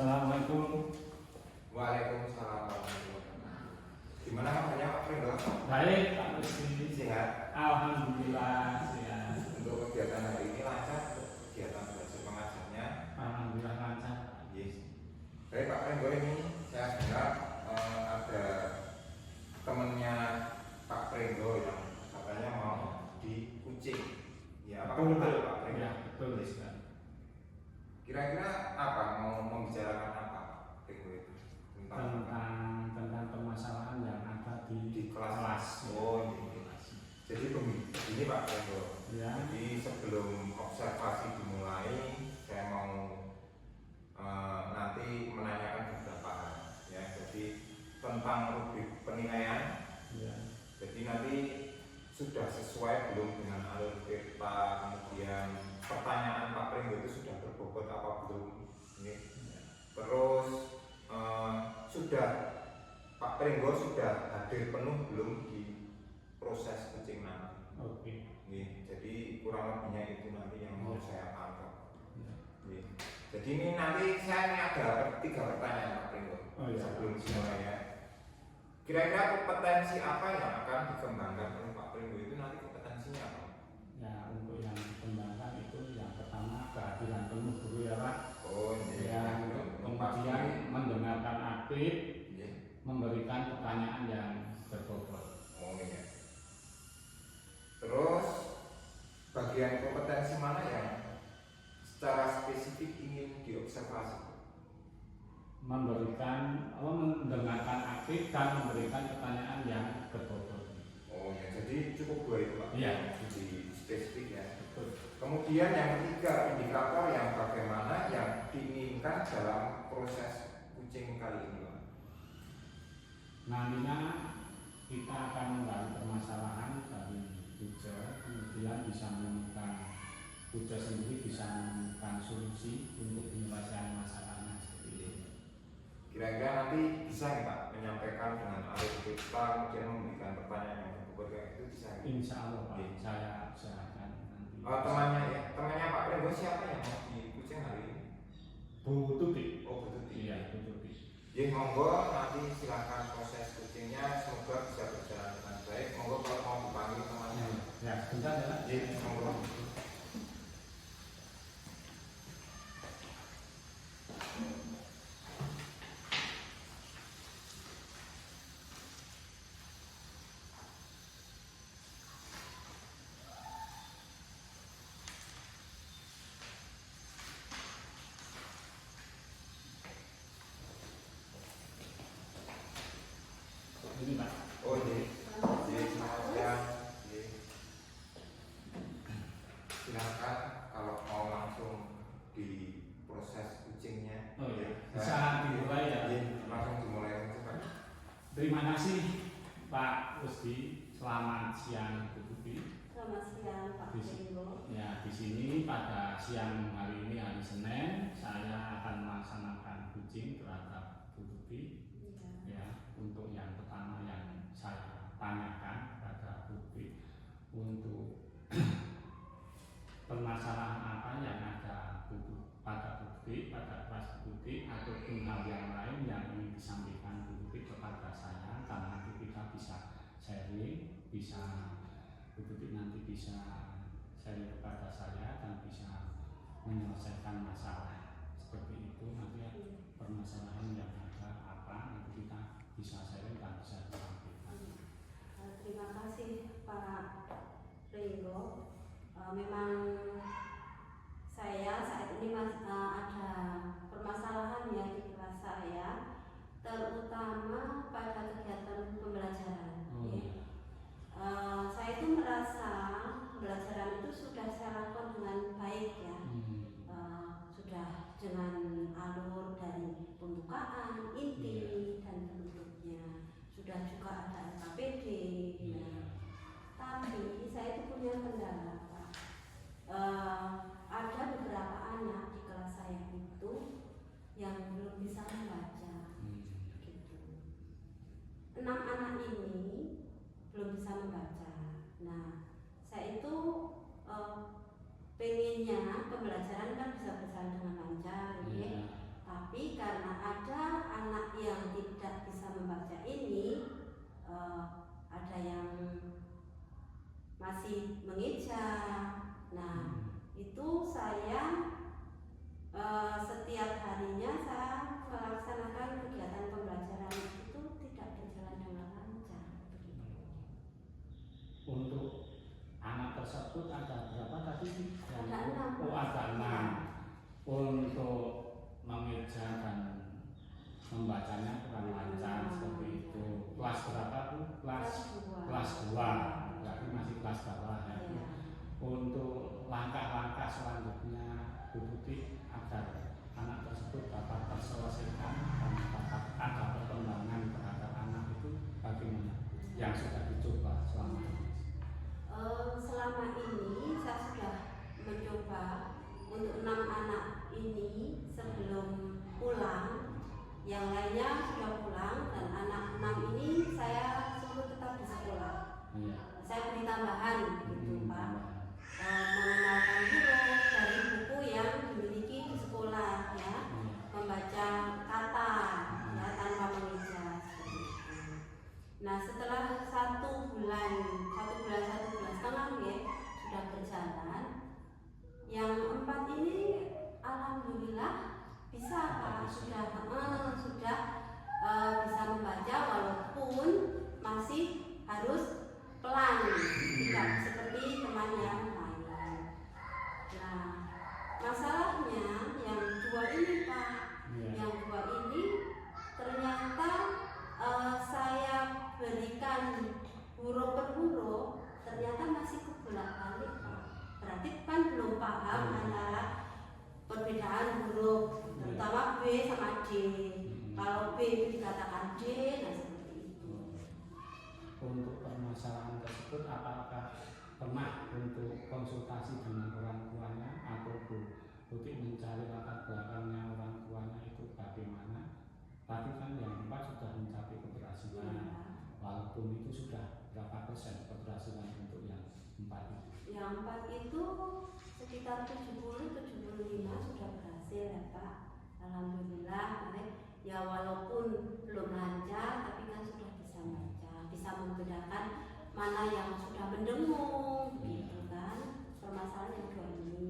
Assalamualaikum. Waalaikumsalam warahmatullahi wabarakatuh. Gimana kabarnya Pak Pringgo? Baik, Pak Rusdi. Sehat? Alhamdulillah sehat. Untuk kegiatan hari ini lancar, kegiatan belajar mengajarnya? Alhamdulillah lancar. Yes. Baik Pak Pringgo, ini saya dengar ada temennya Pak Pringgo yang katanya mau di Kucing. Ya, apa betul Pak Pringgo? Ya, betul. Yes. Kira-kira apa mau membicarakan apa Pak Pringgo itu? Tentang permasalahan yang ada di kelas. Oh, ini. Jadi begini Pak Pringgo. Ya. Jadi sebelum observasi dimulai, saya mau nanti menanyakan beberapa hal. Ya, jadi tentang rubrik penilaian. Ya. Jadi nanti sudah sesuai belum dengan alur kita, kemudian pertanyaan Pak Pringgo itu sudah berbobot apa belum? Ini. Terus sudah Pak Pringgo sudah hadir penuh belum di proses kucing nanti? Oke. Nih, jadi kurang lebihnya itu nanti yang mau saya tangkap. Ya. Nih. Jadi ini nanti saya ini ada 3 pertanyaan Pak Pringgo sebelum semuanya. Kira-kira kompetensi apa yang akan dikembangkan oleh Pak Pringgo itu nanti kompetensinya apa? Ya, untuk yang dikembangkan itu yang pertama kehadiran penuh dulu ya Pak. Oh, yang kemudian mendengarkan aktif, memberikan pertanyaan yang berbobot. Oh iya. Terus bagian kompetensi mana yang secara spesifik ingin diobservasi? Mendengarkan aktif dan memberikan pertanyaan yang berbobot. Oh ya, jadi cukup 2 itu Pak. Iya. Di spesifik ya. Betul. Kemudian yang ketiga, indikator yang bagaimana yang diinginkan dalam proses kucing kali ini Pak. Nantinya kita akan menggali permasalahan dari puja, kemudian bisa menemukan puja sendiri bisa menemukan solusi untuk penyelesaian masalahnya seperti ini. Kira-kira nanti bisa nggak Pak menyampaikan dengan alur kita, kemudian memberikan pertanyaan yang berbobot itu bisa? Insya Allah Pak, saya usahakan nanti. Temannya Pak Pringgo siapa yang mau di kucing hari ini? Bu Tuti. Oh, Bu Tuti. Iya, Bu Tuti. Ya, monggo nanti silakan proses kucingnya, semoga bisa berjalan dengan baik. Monggo kalau mau dipanggil temannya. Ya, sebentar ya. Ya, monggo. Ini Pak. Oh iya. Selamat siang. Silakan kalau mau langsung di proses kucingnya. Oh iya. Bisa dimulai ya. Langsung dimulai saja Pak. Terima kasih Pak Rusdi. Selamat siang Bu Tuti. Selamat siang Pak Pringgo. Ya, di sini pada siang hari ini hari Senin saya akan melaksanakan kucing terhadap Bu Tuti. Ya, untuk yang pertama yang saya tanyakan pada Bu Tuti untuk permasalahan apa yang ada pada Bu Tuti, pada kelas Bu Tuti ataupun hal yang lain yang ingin disampaikan Bu Tuti kepada saya, karena nanti kita bisa sharing, bisa Bu Tuti nanti bisa sharing kepada saya dan bisa menyelesaikan masalah seperti itu. Nanti permasalahan yang ada apa nanti kita bisa sharing dan bisa disampaikan. Terima kasih Pak Pringgo. Memang saya saat ini ada permasalahan yang di kelas saya, terutama pada kegiatan pembelajaran. Saya itu merasa pembelajaran itu sudah saya lakukan dengan baik ya. Sudah dengan alur dari pembukaan, inti dan penutupnya. Sudah juga ada LKPD. Tapi saya itu punya kendala Pak. Ada beberapa selama ini saya sudah mencoba untuk 6 anak ini sebelum pulang, yang lainnya sudah pulang, dan anak 6 ini saya suruh tetap di sekolah. Saya beri tambahan gitu Pak, mengenalkan huruf dari buku yang dimiliki di sekolah ya, membaca kata ya tanpa mengeja seperti itu. Nah setelah 1 bulan setengah ya sudah berjalan, yang 4 ini alhamdulillah bisa Pak, sudah bisa membaca walaupun masih harus pelan, tidak seperti teman yang lain. Nah masalahnya yang 2 ini Pak, yang 2 ini ternyata saya berikan huruf per huruf ternyata masih kebolak-balik Pak. Berarti kan belum paham antara perbedaan huruf, terutama B sama D. Kalau B itu dikatakan D, nah seperti itu. Untuk permasalahan tersebut, apakah pernah untuk konsultasi dengan orang tuanya atau untuk mencari latar belakangnya orang tuanya itu bagaimana? Tadi kan yang 4 sudah mencapai keberhasilan, walaupun itu sudah berapa persen keberhasilan untuk yang 4 itu? Yang 4 itu sekitar 70-75 sudah berhasil ya Pak. Alhamdulillah ya, walaupun belum lancar tapi kan sudah bisa baca, bisa membedakan mana yang sudah mendengung gitu kan, permasalahan yang 2 ini.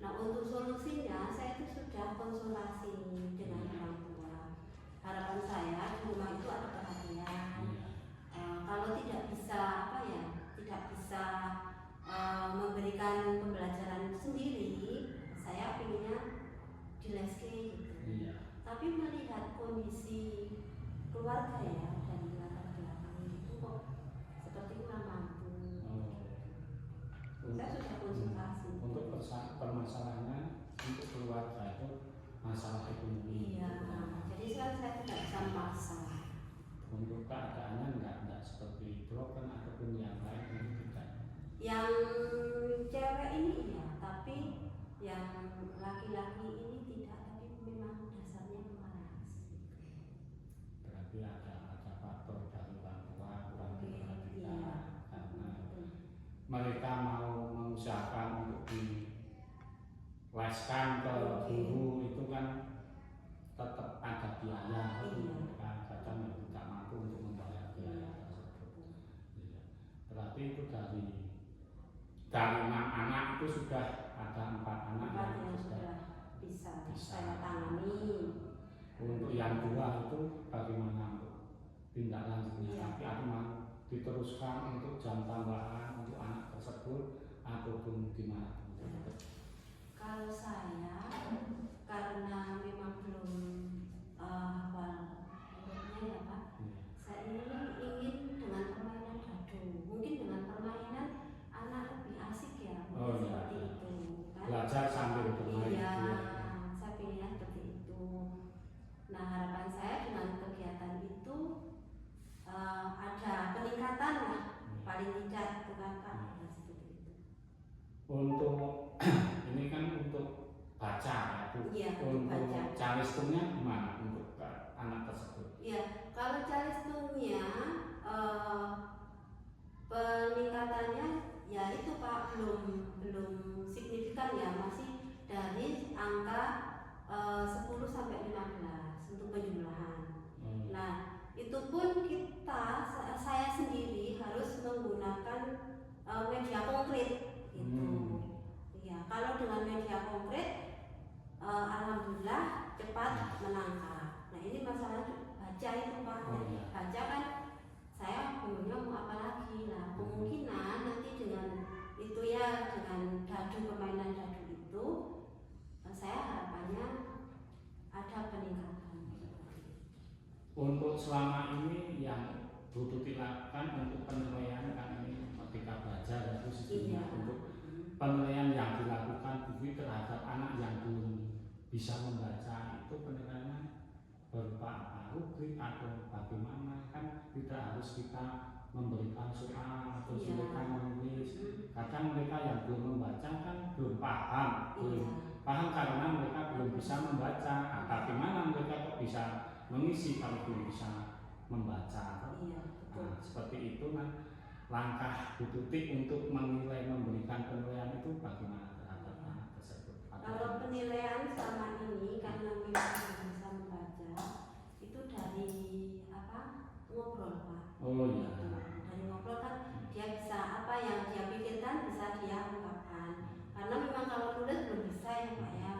Nah untuk solusinya saya itu sudah konsultasi dengan orang tua. Harapan saya di rumah itu ada perhatian. Kalau tidak bisa tidak bisa memberikan pembelajaran sendiri, saya pinginnya di leske gitu. Tapi melihat kondisi keluarga ya dan latar belakang itu kok seperti kurang mampu. Saya sudah konsultasi. Untuk permasalahannya untuk keluarga itu masalah ekonomi. Iya, jadi saya tidak bisa memaksa. Untuk keadaannya enggak seperti broken ataupun yang lain itu tidak. Yang cewek ini iya, tapi yang laki-laki ini tidak, tapi memang dasarnya pemalas. Berarti ada faktor dari orang tua kurang diperhatikan karena mereka mau mengusahakan untuk dileskan ke guru itu kan tetap ada biaya, kadang tidak mampu untuk membayar biaya tersebut. Berarti itu dari 6 anak itu sudah ada 4 anak yang sudah bisa saya tangani. Untuk yang 2 itu bagaimana untuk tindak lanjutnya? Tapi aku mau diteruskan untuk jam tambahan untuk anak tersebut ataupun gimana? Kalau saya karena memang belum hafal hurufnya ya Pak, saya ingin dengan permainan dadu, mungkin dengan permainan anak lebih asik ya, seperti itu kan? Belajar sambil bermain. Iya, saya pilihnya seperti itu. Nah harapan saya dengan kegiatan itu ada peningkatan lah, paling tidak bukan Pak, seperti itu. Untuk ini kan untuk baca ya Bu. Iya, untuk baca. Calisthenia gimana untuk anak tersebut? Iya, kalau calisthenia peningkatannya ya itu Pak belum signifikan ya, masih dari angka 10 sampai 15 untuk penjumlahan. Nah, itu pun saya sendiri harus menggunakan media konkret itu. Ya, kalau dengan media konkret alhamdulillah cepat menangkap. Nah, ini masalah baca itu Pak. Baca kan saya bingungnya mau apa lagi. Nah, kemungkinan nanti dengan itu ya, dengan dadu, permainan dadu itu saya harapannya ada peningkatan. Untuk selama ini yang Bu Tuti lakukan untuk penilaian kan ini ketika belajar itu sejujurnya untuk penilaian yang dilakukan Bu Tuti terhadap anak yang belum bisa membaca itu penilaiannya berupa rubrik atau bagaimana, kan tidak harus kita memberikan soal atau Iya. silakan menulis. Kadang mereka yang belum membaca kan belum paham, belum paham karena mereka belum bisa membaca. Bagaimana mereka kok bisa mengisi kalau belum bisa membaca? Iya, betul. Nah, seperti itu kan langkah Bu Tuti untuk menilai, memberikan penilaian itu bagaimana terhadap anak tersebut? Kalau penilaian selama ini karena memang belum bisa membaca itu dari ngobrol Pak. Oh iya. Dari ngobrol kan dia bisa apa yang dia pikirkan bisa dia ungkapkan. Karena memang kalau tulis belum bisa ya Pak ya.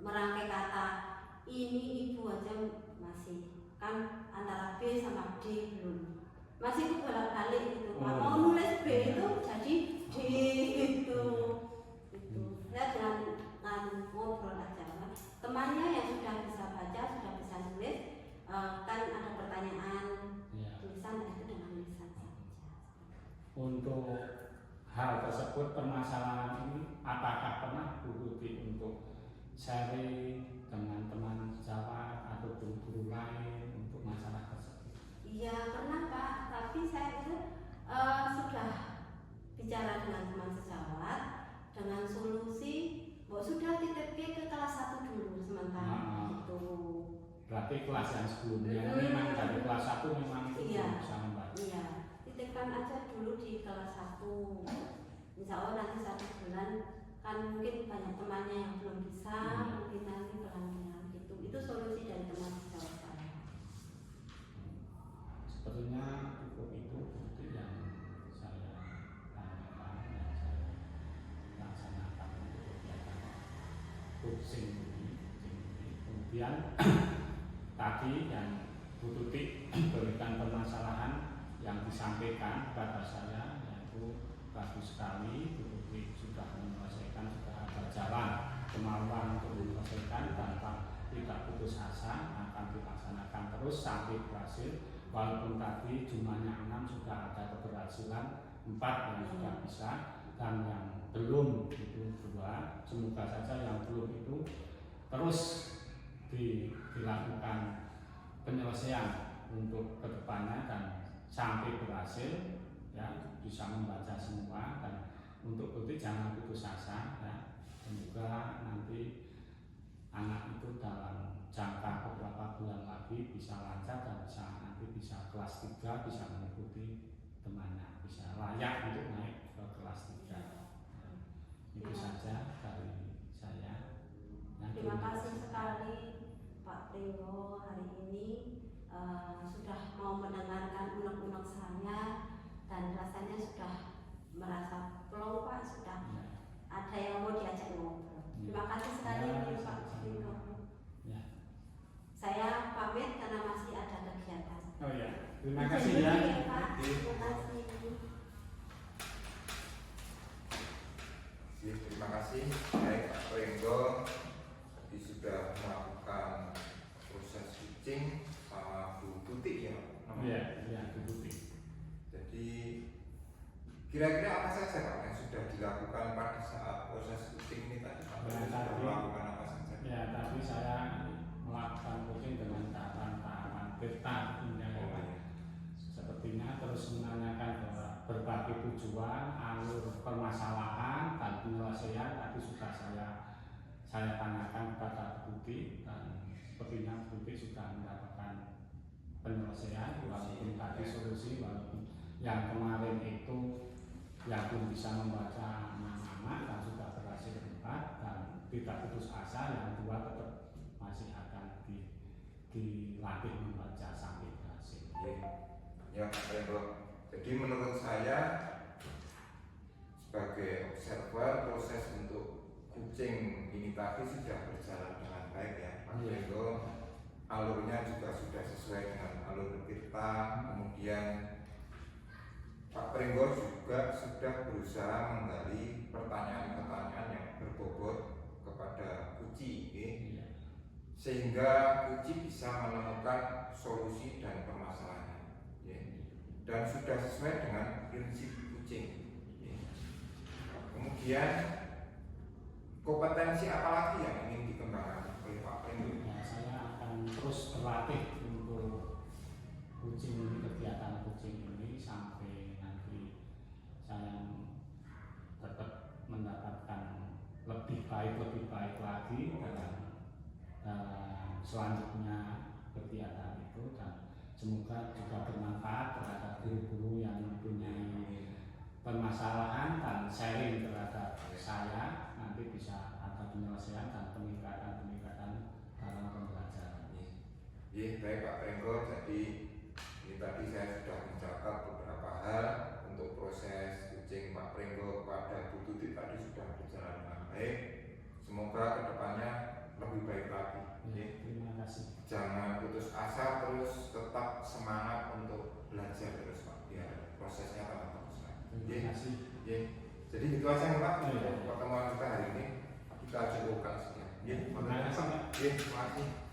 Merangkai kata ini ibu aja masih kan antara B sama D belum. Masih bolak-balik gitu. Pak. Mau nulis B itu jadi D itu. Ya dengan ngobrol aja Pak. Temannya yang sudah bisa baca, sudah bisa nulis, kan ada pertanyaan tulisan itu dengan lisan saja. Untuk hal tersebut, permasalahan ini apakah pernah Bu Tuti untuk sharing dengan teman sejawat atau guru-guru lain untuk masalah tersebut? Iya pernah Pak, tapi saya itu sudah bicara dengan teman sejawat dengan solusi sudah titip ke kelas 1 dulu sementara itu. Berarti kelas yang sebelumnya memang dari kelas 1 memang itu Iya. bisa membaca. Iya, titipkan aja dulu di kelas 1. Insya Allah nanti 1 bulan kan mungkin banyak temannya yang belum bisa, mungkin nanti pelan-pelan gitu. Itu solusi dari teman sejawat saya. Sepertinya itu yang saya tanyakan dan saya laksanakan untuk kegiatan coaching ini. Kemudian tadi yang Bu Tuti berikan permasalahan yang disampaikan kepada saya, yaitu bagus sekali Bu Tuti sudah menyelesaikan, sudah ada jalan kemauan untuk menyelesaikan tanpa tidak putus asa, akan dilaksanakan terus sampai berhasil. Walaupun tadi jumlahnya 6 sudah ada keberhasilan, 4 yang sudah bisa dan yang belum itu 2. Semoga saja yang belum itu terus dilakukan penyelesaian untuk kedepannya dan sampai berhasil ya, bisa membaca semua. Dan untuk itu jangan putus asa ya. Semoga nanti anak itu dalam jangka beberapa bulan lagi bisa lancar dan bisa kelas 3, bisa mengikuti temannya, bisa layak untuk naik ke kelas 3. Itu saja dari saya. Terima kasih sekali Pak Pringgo hari ini sudah mau mendengarkan unek-unek saya dan rasanya sudah merasa plong Pak, sudah ada yang mau diajak ngobrol. Terima kasih sekali Pak Pringgo. Saya pamit karena masih ada kegiatan. Oh ya, terima kasih ya. Pak. Terima kasih. Terima kasih. Baik Pak Pringgo tadi sudah melakukan proses switching sama Bu Tuti ya Pak? Iya, Bu Tuti. Jadi kira-kira apa saja Pak yang sudah dilakukan pada saat proses switching ini tadi Pak? Sudah melakukan apa saja? Ya, tadi saya melakukan coaching dengan tahapan-tahapan peta sepertinya, terus menanyakan berbagai tujuan, alur permasalahan dan penyelesaian tadi sudah saya tanyakan kepada Bu Tuti, dan sepertinya Bu Tuti sudah mendapatkan penyelesaian walaupun tadi solusi, walaupun yang kemarin itu yang belum bisa membaca anak-anak dan sudah berhasil 4 dan tidak putus asa, yang 2 tetap masih akan dilatih membaca sampai berhasil. Ya, jadi menurut saya sebagai observer proses untuk kucing ini tadi sudah berjalan dengan baik ya Pak Pringgo. Alurnya juga sudah sesuai dengan alur kita. Kemudian Pak Pringgo juga sudah berusaha menggali pertanyaan-pertanyaan yang berbobot kepada Kuci, sehingga Kuci bisa menemukan solusi dan permasalahan, dan sudah sesuai dengan prinsip kucing. Kemudian kompetensi apa lagi yang ingin dikembangkan oleh Pak Pringgo? Saya akan terus berlatih untuk kucing ini dalam selanjutnya kegiatan itu, dan semoga juga bermanfaat terhadap guru-guru yang mempunyai permasalahan dan sharing terhadap saya, nanti bisa ada penyelesaian dan peningkatan dalam pembelajaran. Iya, baik Pak Pringgo. Jadi ini tadi saya sudah mencatat beberapa hal untuk proses coaching Pak Pringgo kepada Bu Tuti tadi sudah berjalan dengan baik. Semoga kedepannya lebih baik lagi. Ya, terima kasih. Jangan putus asa, terus tetap semangat untuk belajar terus Pak. Biar prosesnya tambah bagus lagi. Terima kasih. Jadi itu aja Pak Ya. untuk pertemuan kita hari ini. Kita cukupkan sekian. Terima kasih. Terima kasih.